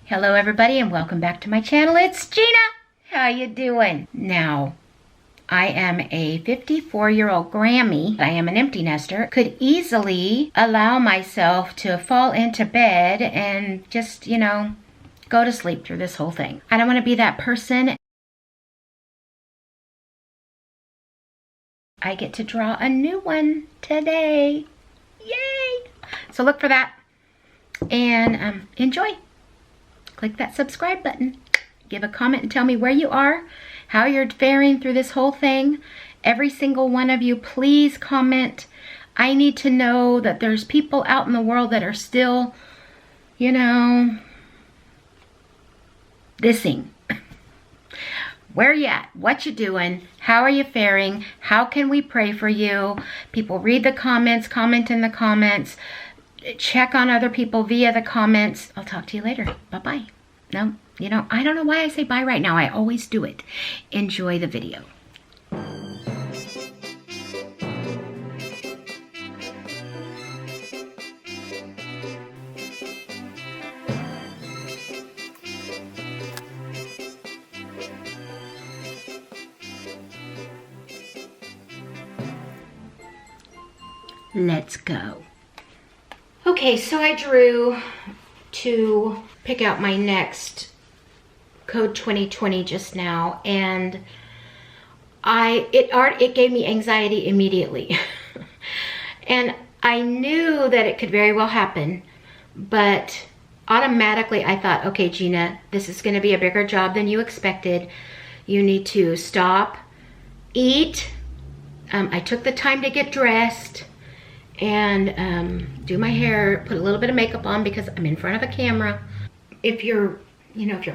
Hello everybody and welcome back to my channel. It's Gina. How you doing? Now, I am a 54-year-old Grammy. I am an empty nester. Could easily allow myself to fall into bed and just, go to sleep through this whole thing. I don't want to be that person. I get to draw a new one today. Yay! So look for that and enjoy. Click that subscribe button. Give a comment and tell me where you are, how you're faring through this whole thing. Every single one of you, please comment. I need to know that there's people out in the world that are still, thising. Where you at? What you doing? How are you faring? How can we pray for you? People read the comments, comment in the comments, check on other people via the comments. I'll talk to you later. Bye-bye. No, I don't know why I say bye right now. I always do it. Enjoy the video. Let's go. Okay, so I drew to pick out my next code 2020 just now, and it gave me anxiety immediately. And I knew that it could very well happen, but automatically I thought, okay, Gina, this is going to be a bigger job than you expected. You need to stop, eat. I took the time to get dressed and do my hair, put a little bit of makeup on because I'm in front of a camera. If your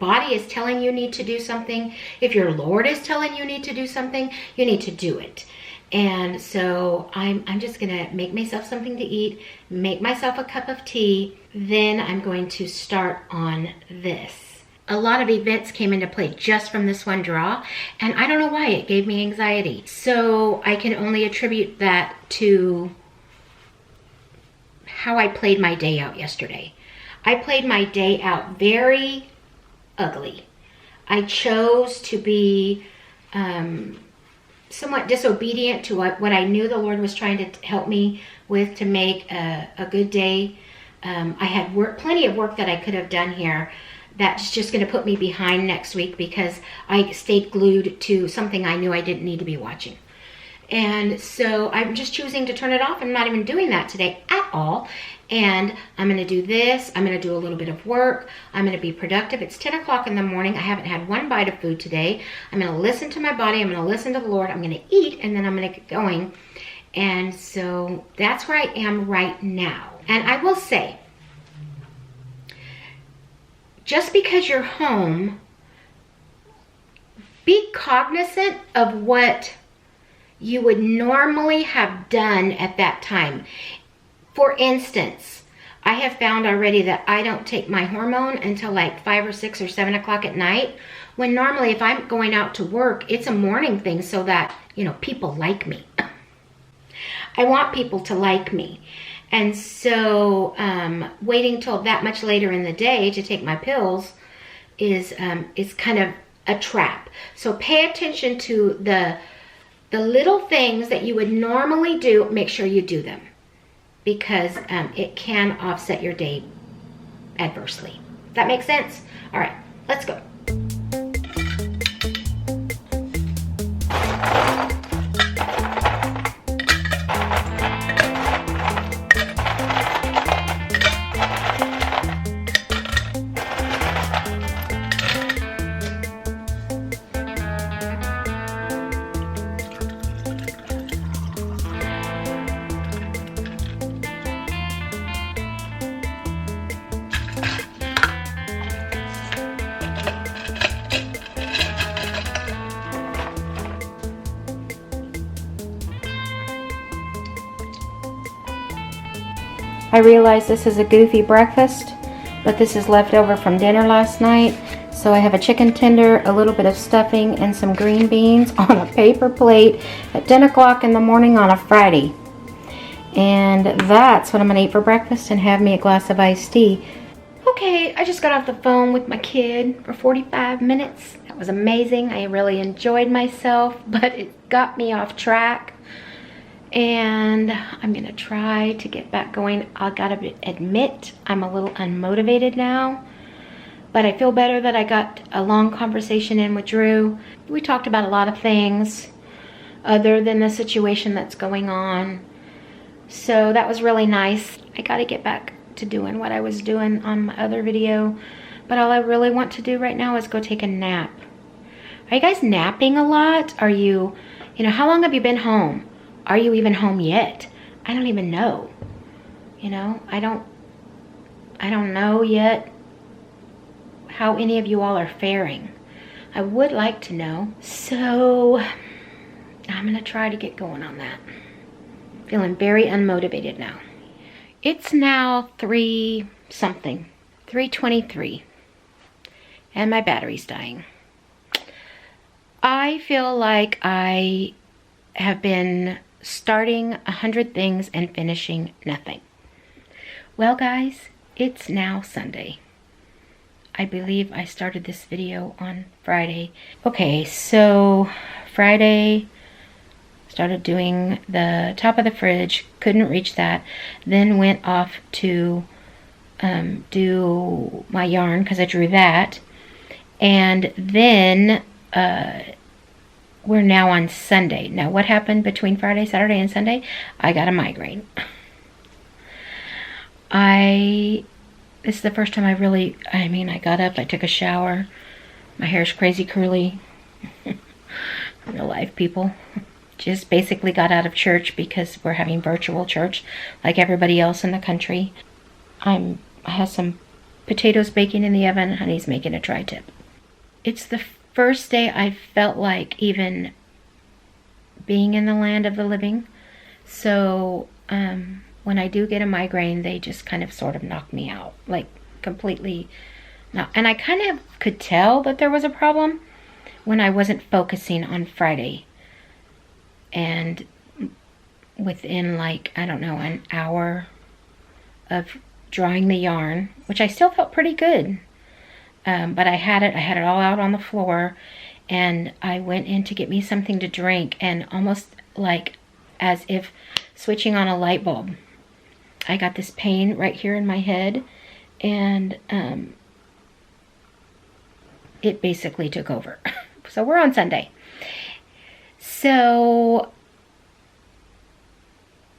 body is telling you need to do something, if your Lord is telling you need to do something, you need to do it. And so I'm just gonna make myself something to eat, make myself a cup of tea, then I'm going to start on this. A lot of events came into play just from this one draw, and I don't know why it gave me anxiety. So I can only attribute that to how I played my day out yesterday. I played my day out very ugly. I chose to be somewhat disobedient to what I knew the Lord was trying to help me with to make a good day. I had plenty of work that I could have done here that's just going to put me behind next week because I stayed glued to something I knew I didn't need to be watching. And so I'm just choosing to turn it off. I'm not even doing that today at all. And I'm going to do this. I'm going to do a little bit of work. I'm going to be productive. It's 10 o'clock in the morning. I haven't had one bite of food today. I'm going to listen to my body. I'm going to listen to the Lord. I'm going to eat, and then I'm going to get going. And so that's where I am right now. And I will say, just because you're home, be cognizant of what you would normally have done at that time. For instance, I have found already that I don't take my hormone until like 5 or 6 or 7 o'clock at night, when normally if I'm going out to work, it's a morning thing so that, people like me. I want people to like me. And so waiting till that much later in the day to take my pills is kind of a trap. So pay attention to the little things that you would normally do. Make sure you do them, because it can offset your day adversely. That makes sense? All right, let's go. I realize this is a goofy breakfast, but this is left over from dinner last night. So I have a chicken tender, a little bit of stuffing, and some green beans on a paper plate at 10 o'clock in the morning on a Friday. And that's what I'm going to eat for breakfast, and have me a glass of iced tea. Okay, I just got off the phone with my kid for 45 minutes. That was amazing. I really enjoyed myself, but it got me off track. And I'm gonna try to get back going. I gotta admit, I'm a little unmotivated now, but I feel better that I got a long conversation in with Drew. We talked about a lot of things other than the situation that's going on. So that was really nice. I gotta get back to doing what I was doing on my other video, but all I really want to do right now is go take a nap. Are you guys napping a lot? Are you know, how long have you been home? Are you even home yet? I don't even know. You know, I don't know yet how any of you all are faring. I would like to know. So I'm gonna try to get going on that. Feeling very unmotivated now. It's now 3:23, and my battery's dying. I feel like I have been starting 100 things and finishing nothing. Well, guys, it's now Sunday. I believe I started this video on Friday. Okay, so Friday, started doing the top of the fridge, couldn't reach that, then went off to do my yarn because I drew that, and then we're now on Sunday. Now what happened between Friday, Saturday, and Sunday? I got a migraine. This is the first time I got up, I took a shower, my hair's crazy curly, real life people. Just basically got out of church because we're having virtual church like everybody else in the country. I have some potatoes baking in the oven. Honey's making a tri-tip. It's the first day I felt like even being in the land of the living. So when I do get a migraine, they just kind of sort of knock me out, like completely. And I kind of could tell that there was a problem when I wasn't focusing on Friday. And within, like, I don't know, an hour of drawing the yarn, which I still felt pretty good, but I had it all out on the floor, and I went in to get me something to drink, and almost like as if switching on a light bulb, I got this pain right here in my head, and it basically took over. So we're on Sunday. So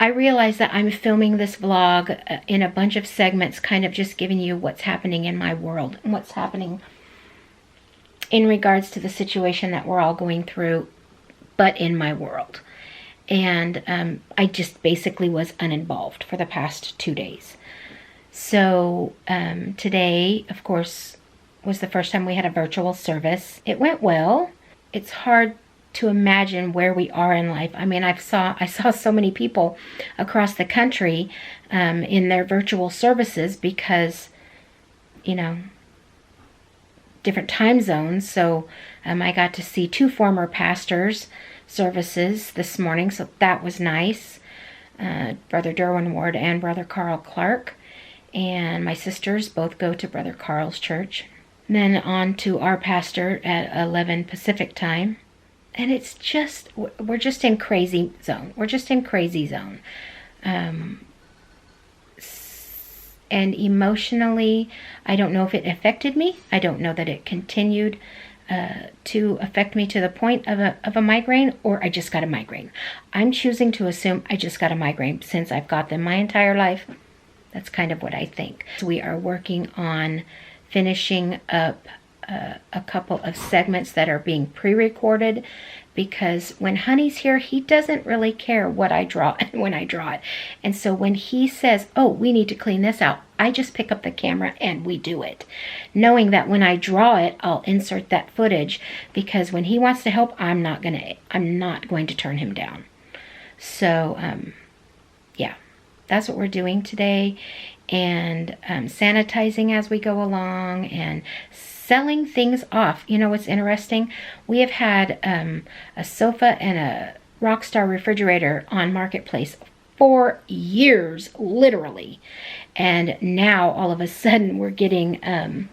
I realize that I'm filming this vlog in a bunch of segments, kind of just giving you what's happening in my world and what's happening in regards to the situation that we're all going through, but in my world. And I just basically was uninvolved for the past 2 days. So today, of course, was the first time we had a virtual service. It went well. It's hard to imagine where we are in life. I mean, I saw so many people across the country in their virtual services because, you know, different time zones. So I got to see 2 former pastors' services this morning, so that was nice. Brother Derwin Ward and Brother Carl Clark. And my sisters both go to Brother Carl's church. Then on to our pastor at 11 Pacific time. And it's just, we're just in crazy zone. We're just in crazy zone. And emotionally, I don't know if it affected me. I don't know that it continued to affect me to the point of a migraine, or I just got a migraine. I'm choosing to assume I just got a migraine since I've got them my entire life. That's kind of what I think. So we are working on finishing up a couple of segments that are being pre-recorded, because when Honey's here, he doesn't really care what I draw and when I draw it. And so when he says, oh, we need to clean this out, I just pick up the camera and we do it, knowing that when I draw it, I'll insert that footage, because when he wants to help, I'm not going to turn him down. So yeah, that's what we're doing today, and sanitizing as we go along and selling things off. You know what's interesting? We have had a sofa and a Rockstar refrigerator on Marketplace for years, literally. And now all of a sudden we're getting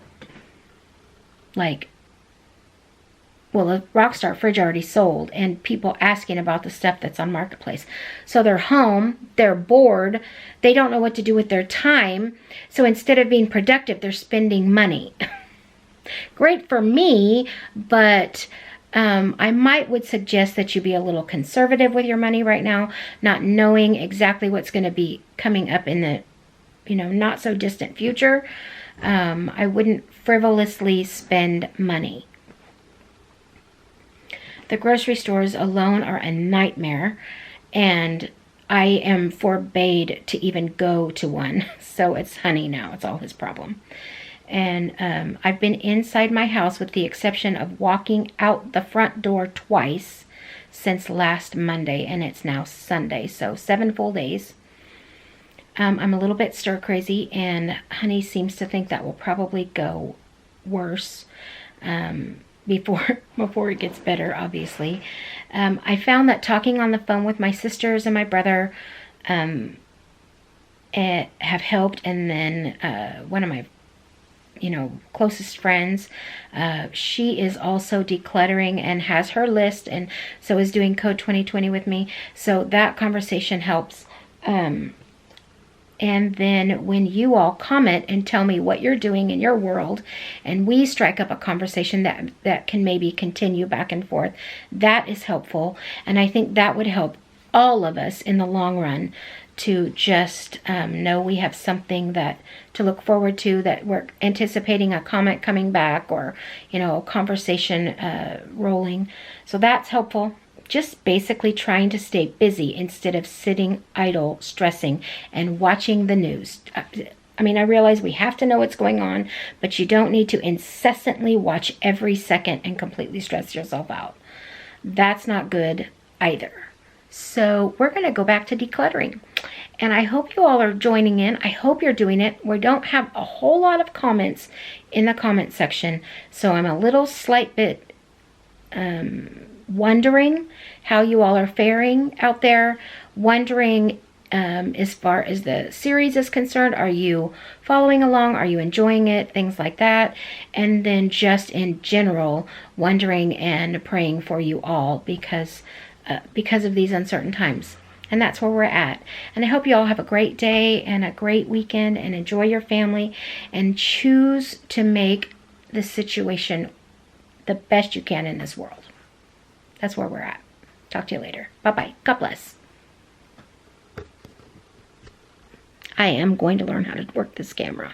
like, well, the Rockstar fridge already sold, and people asking about the stuff that's on Marketplace. So they're home, they're bored, they don't know what to do with their time. So instead of being productive, they're spending money. Great for me, but I would suggest that you be a little conservative with your money right now, not knowing exactly what's going to be coming up in the, not so distant future. I wouldn't frivolously spend money. The grocery stores alone are a nightmare, and I am forbade to even go to one. So it's Honey now. It's all his problem. And I've been inside my house with the exception of walking out the front door twice since last Monday, and it's now Sunday. So 7 full days. I'm a little bit stir crazy, and Honey seems to think that will probably go worse. Before it gets better, obviously. I found that talking on the phone with my sisters and my brother have helped. And then one of my closest friends, she is also decluttering and has her list, and so is doing Code 2020 with me. So that conversation helps. And then when you all comment and tell me what you're doing in your world, and we strike up a conversation that can maybe continue back and forth, that is helpful. And I think that would help all of us in the long run to just know we have something to look forward to, that we're anticipating a comment coming back, or, a conversation rolling. So that's helpful. Just basically trying to stay busy instead of sitting idle, stressing, and watching the news. I mean, I realize we have to know what's going on, but you don't need to incessantly watch every second and completely stress yourself out. That's not good either. So we're going to go back to decluttering. And I hope you all are joining in. I hope you're doing it. We don't have a whole lot of comments in the comment section, so I'm a little slight bit wondering how you all are faring out there, wondering as far as the series is concerned, are you following along, are you enjoying it, things like that. And then just in general, wondering and praying for you all because of these uncertain times. And that's where we're at. And I hope you all have a great day and a great weekend, and enjoy your family, and choose to make the situation the best you can in this world. That's where we're at. Talk to you later. Bye-bye. God bless. I am going to learn how to work this camera.